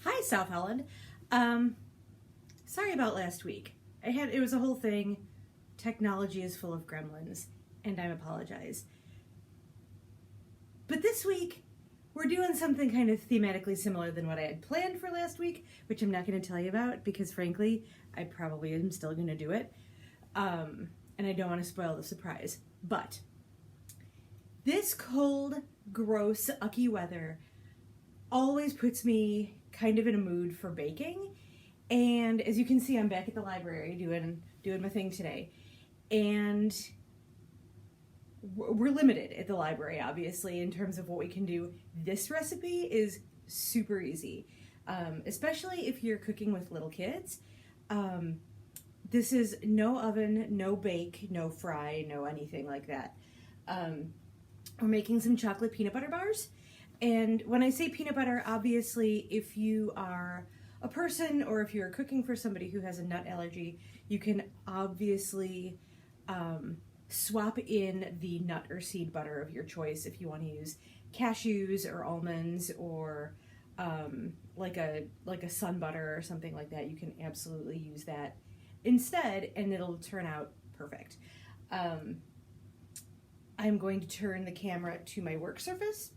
Hi, South Holland. Sorry about last week. It was a whole thing. Technology is full of gremlins, and I apologize. But this week, we're doing something kind of thematically similar than what I had planned for last week, which I'm not going to tell you about because, frankly, I probably am still going to do it. And I don't want to spoil the surprise. But this cold, gross, ucky weather always puts me kind of in a mood for baking. And as you can see, I'm back at the library doing my thing today. And we're limited at the library, obviously, in terms of what we can do. This recipe is super easy, especially if you're cooking with little kids. This is no oven, no bake, no fry, no anything like that. We're making some chocolate peanut butter bars. And when I say peanut butter, obviously, if you are a person or if you're cooking for somebody who has a nut allergy, you can obviously swap in the nut or seed butter of your choice if you want to use cashews or almonds or like a sun butter or something like that. You can absolutely use that instead, and it'll turn out perfect. I'm going to turn the camera to my work surface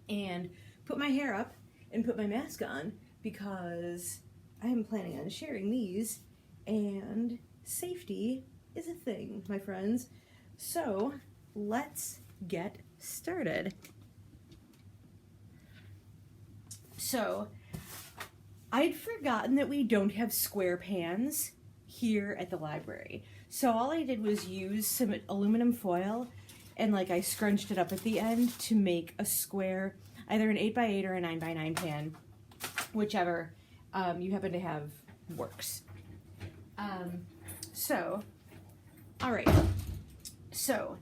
and put my hair up and put my mask on because I'm planning on sharing these, and safety is a thing, my friends. So let's get started. So I'd forgotten that we don't have square pans here at the library. So all I did was use some aluminum foil and I scrunched it up at the end to make a square, either an 8x8 or a 9x9 pan, whichever you happen to have works. All right, so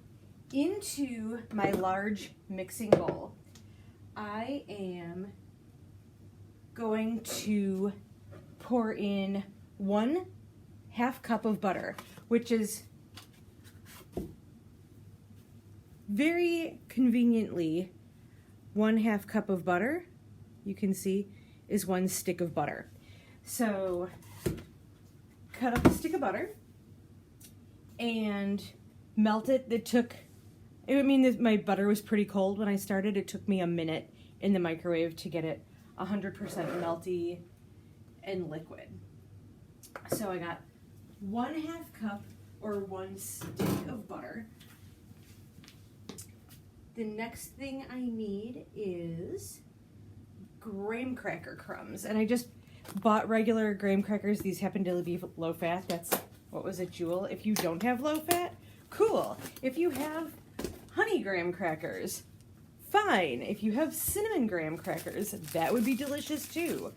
into my large mixing bowl, I am going to pour in 1/2 cup of butter, which is very conveniently 1/2 cup of butter, you can see, is 1 stick of butter. So cut up a stick of butter and melt it. My butter was pretty cold when I started. It took me a minute in the microwave to get it 100% melty and liquid. So I got 1/2 cup or 1 stick of butter. The next thing I need is graham cracker crumbs. And I just bought regular graham crackers. These happen to be low fat. That's, what was it, Jewel? If you don't have low fat, cool. If you have honey graham crackers, fine. If you have cinnamon graham crackers, that would be delicious too.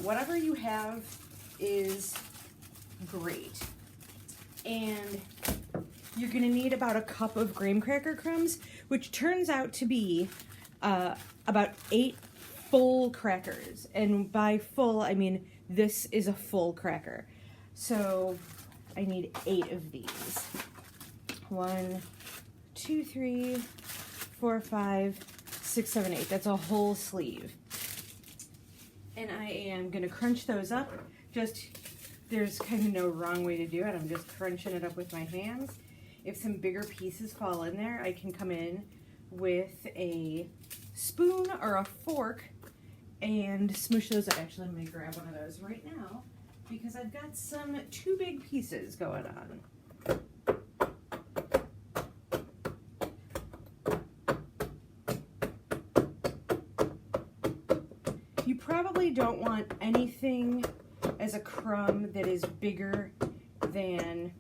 Whatever you have is great. And you're gonna need about 1 cup of graham cracker crumbs, which turns out to be about 8 full crackers. And by full, I mean this is a full cracker. So I need 8 of these. 1, 2, 3, 4, 5, 6, 7, 8. That's a whole sleeve. And I am gonna crunch those up. There's kind of no wrong way to do it. I'm just crunching it up with my hands. If some bigger pieces fall in there, I can come in with a spoon or a fork and smoosh those up. Actually, I'm going to grab one of those right now because I've got some too big pieces going on. You probably don't want anything as a crumb that is bigger than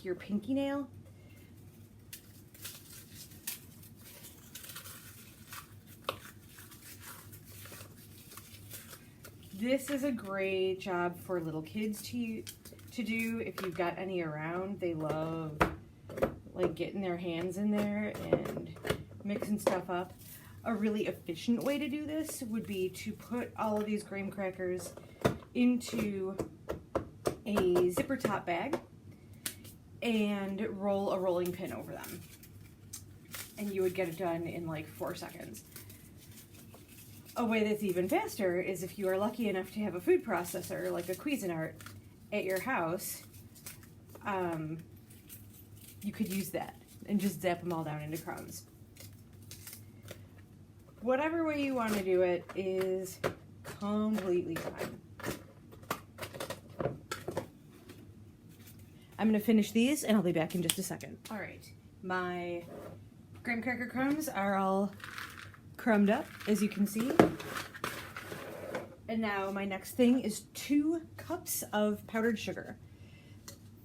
your pinky nail. This is a great job for little kids to do if you've got any around. They love getting their hands in there and mixing stuff up. A really efficient way to do this would be to put all of these graham crackers into a zipper top bag and roll a rolling pin over them. And you would get it done in 4 seconds. A way that's even faster is if you are lucky enough to have a food processor like a Cuisinart at your house, you could use that and just zap them all down into crumbs. Whatever way you want to do it is completely fine. I'm going to finish these and I'll be back in just a second. All right, my graham cracker crumbs are all crumbed up, as you can see. And now my next thing is 2 cups of powdered sugar.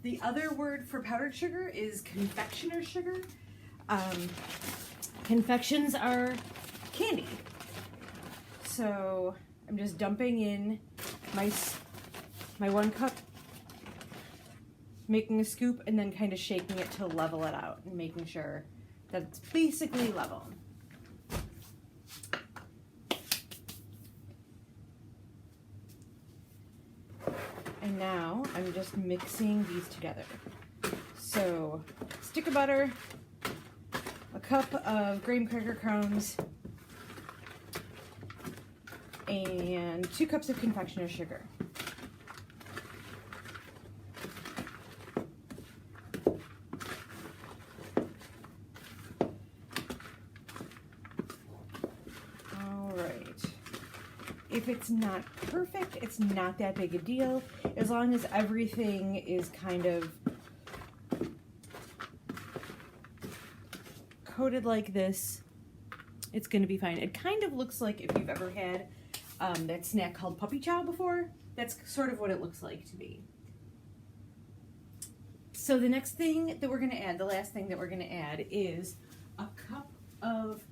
The other word for powdered sugar is confectioner sugar. Confections are candy. So I'm just dumping in my 1 cup, making a scoop, and then kind of shaking it to level it out and making sure that it's basically level. And now I'm just mixing these together. So, stick of butter, a cup of graham cracker crumbs, and 2 cups of confectioner sugar. If it's not perfect, it's not that big a deal. As long as everything is kind of coated like this, it's going to be fine. It kind of looks like, if you've ever had that snack called puppy chow before, that's sort of what it looks like to me. So the next thing that we're going to add, the last thing that we're going to add, is a cup of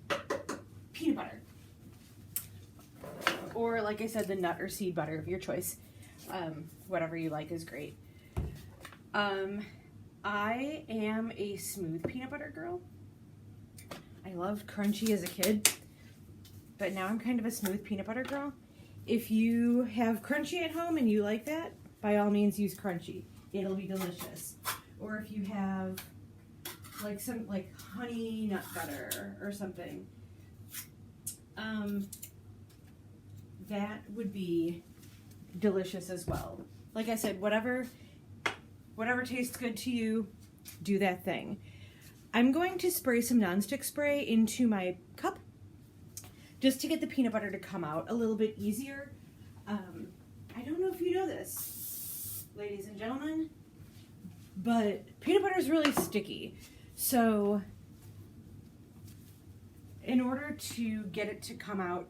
peanut butter. Or, like I said, the nut or seed butter of your choice. Whatever you like is great. I am a smooth peanut butter girl. I loved crunchy as a kid, but now I'm kind of a smooth peanut butter girl. If you have crunchy at home and you like that, by all means use crunchy. It'll be delicious. Or if you have like some honey nut butter or something, that would be delicious as well. Like I said, whatever tastes good to you, do that thing. I'm going to spray some nonstick spray into my cup just to get the peanut butter to come out a little bit easier. I don't know if you know this, ladies and gentlemen, but peanut butter is really sticky. So in order to get it to come out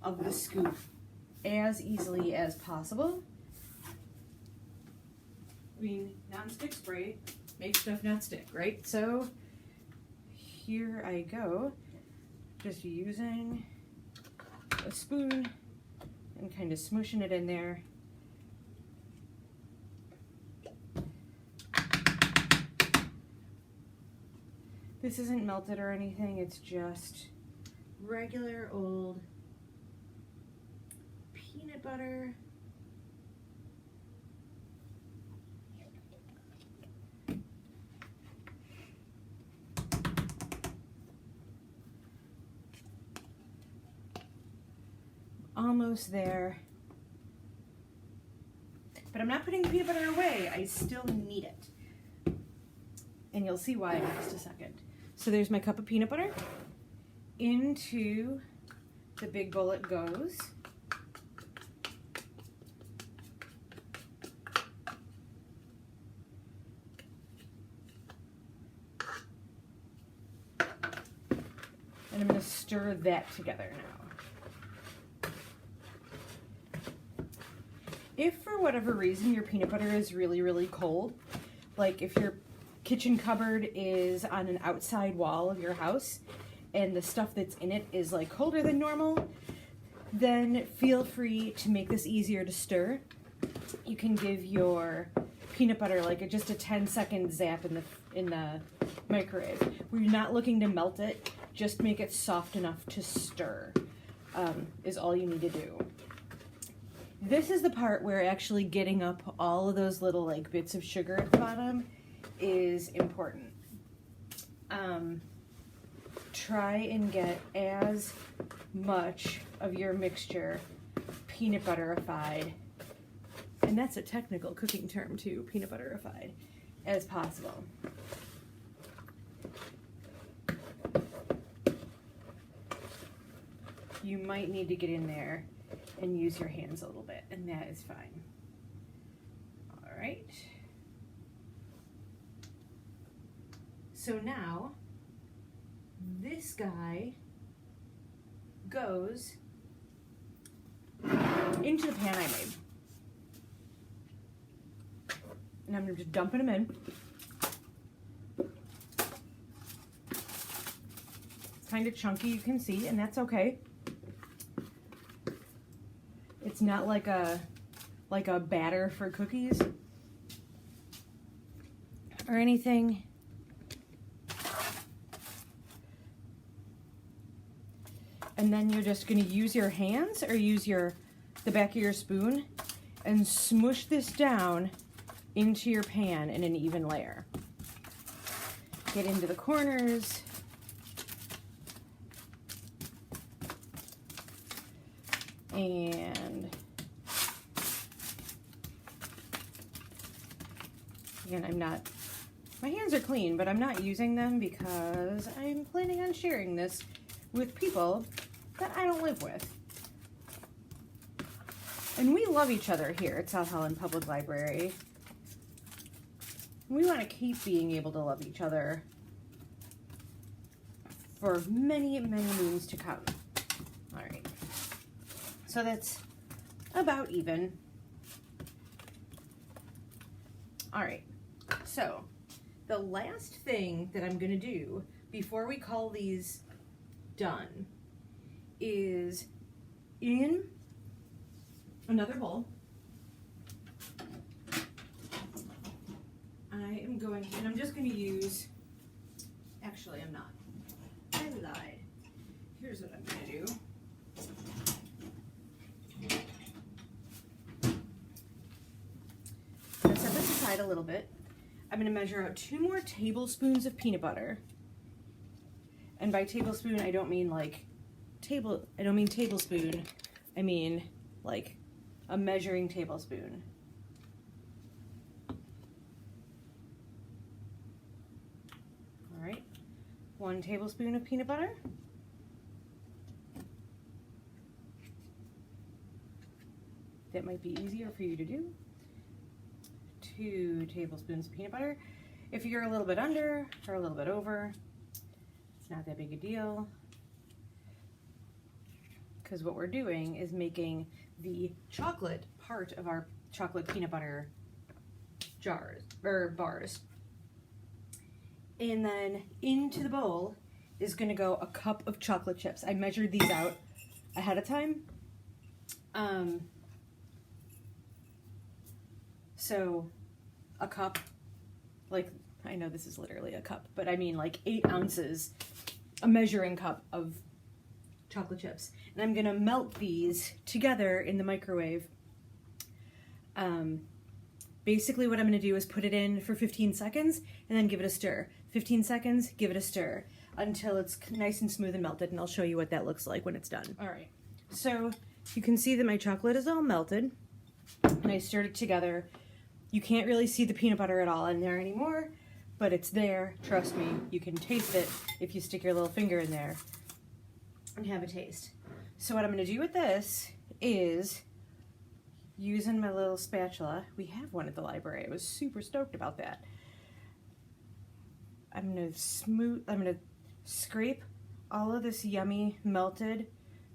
of the scoop as easily as possible, I mean, non-stick spray makes stuff not stick, right? So here I go, just using a spoon and kind of smooshing it in there. This isn't melted or anything, it's just regular old peanut butter. Almost there. But I'm not putting the peanut butter away, I still need it. And you'll see why in just a second. So there's my cup of peanut butter. Into the big bowl it goes. And I'm going to stir that together now. If for whatever reason your peanut butter is really, really cold, like if your kitchen cupboard is on an outside wall of your house and the stuff that's in it is like colder than normal, then feel free to make this easier to stir. You can give your peanut butter like just a 10-second zap in the microwave. We're not looking to melt it, just make it soft enough to stir, is all you need to do. This is the part where actually getting up all of those little like bits of sugar at the bottom is important. Try and get as much of your mixture peanut butterified, and that's a technical cooking term too, peanut butterified, as possible. You might need to get in there and use your hands a little bit, and that is fine. All right. So now this guy goes into the pan I made. And I'm just dumping them in. It's kind of chunky, you can see, and that's okay. It's not like a batter for cookies or anything. And then you're just going to use your hands or use the back of your spoon and smoosh this down into your pan in an even layer. Get into the corners. And again, my hands are clean, but I'm not using them because I'm planning on sharing this with people that I don't live with. And we love each other here at South Holland Public Library. We want to keep being able to love each other for many, many moons to come. All right. So that's about even. All right. So the last thing that I'm going to do before we call these done is in another bowl. I'm just going to use, actually I'm not. I lied. Here's what I'm going to do. I'm going to set this aside a little bit. I'm going to measure out 2 more tablespoons of peanut butter. And by tablespoon, I don't mean tablespoon. I mean like a measuring tablespoon. All right, 1 tablespoon of peanut butter. That might be easier for you to do. 2 tablespoons of peanut butter. If you're a little bit under or a little bit over, it's not that big a deal, because what we're doing is making the chocolate part of our chocolate peanut butter jars or bars. And then into the bowl is going to go a cup of chocolate chips. I measured these out ahead of time. So a cup, like, I know this is literally a cup, but I mean like 8 ounces, a measuring cup of chocolate chips. And I'm gonna melt these together in the microwave. Basically what I'm gonna do is put it in for 15 seconds and then give it a stir. 15 seconds, give it a stir until it's nice and smooth and melted, and I'll show you what that looks like when it's done. All right, so you can see that my chocolate is all melted and I stirred it together. You can't really see the peanut butter at all in there anymore, but it's there, trust me. You can taste it if you stick your little finger in there and have a taste. So what I'm gonna do with this is, using my little spatula, we have one at the library, I was super stoked about that. I'm gonna scrape all of this yummy melted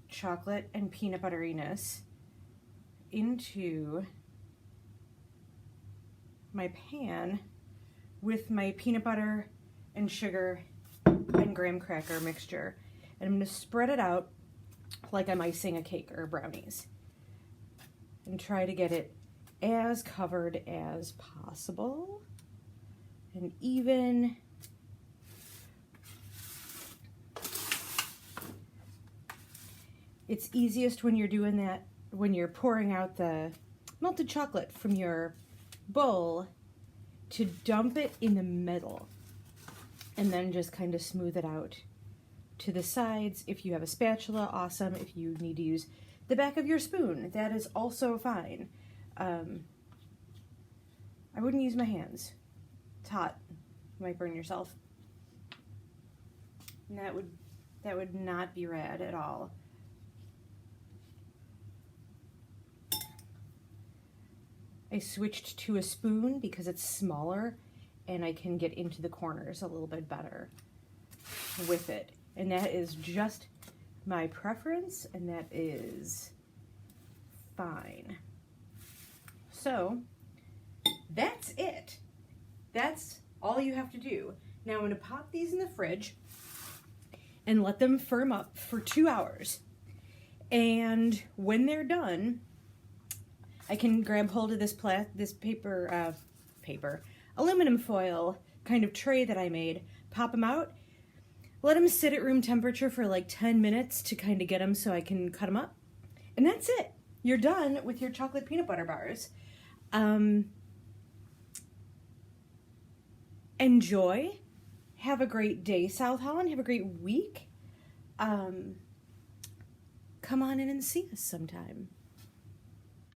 chocolate and peanut butteriness into my pan with my peanut butter and sugar and graham cracker mixture. And I'm gonna spread it out like I'm icing a cake or brownies, and try to get it as covered as possible and even. It's easiest when you're doing that, when you're pouring out the melted chocolate from your bowl, to dump it in the middle and then just kind of smooth it out to the sides. If you have a spatula, awesome. If you need to use the back of your spoon, that is also fine. I wouldn't use my hands. It's hot. You might burn yourself. And that would not be rad at all. I switched to a spoon because it's smaller and I can get into the corners a little bit better with it. And that is just my preference, and that is fine. So that's it. That's all you have to do. Now I'm going to pop these in the fridge and let them firm up for 2 hours. And when they're done, I can grab hold of this aluminum foil kind of tray that I made, pop them out, let them sit at room temperature for like 10 minutes to kind of get them so I can cut them up. And that's it. You're done with your chocolate peanut butter bars. Enjoy. Have a great day, South Holland. Have a great week. Come on in and see us sometime.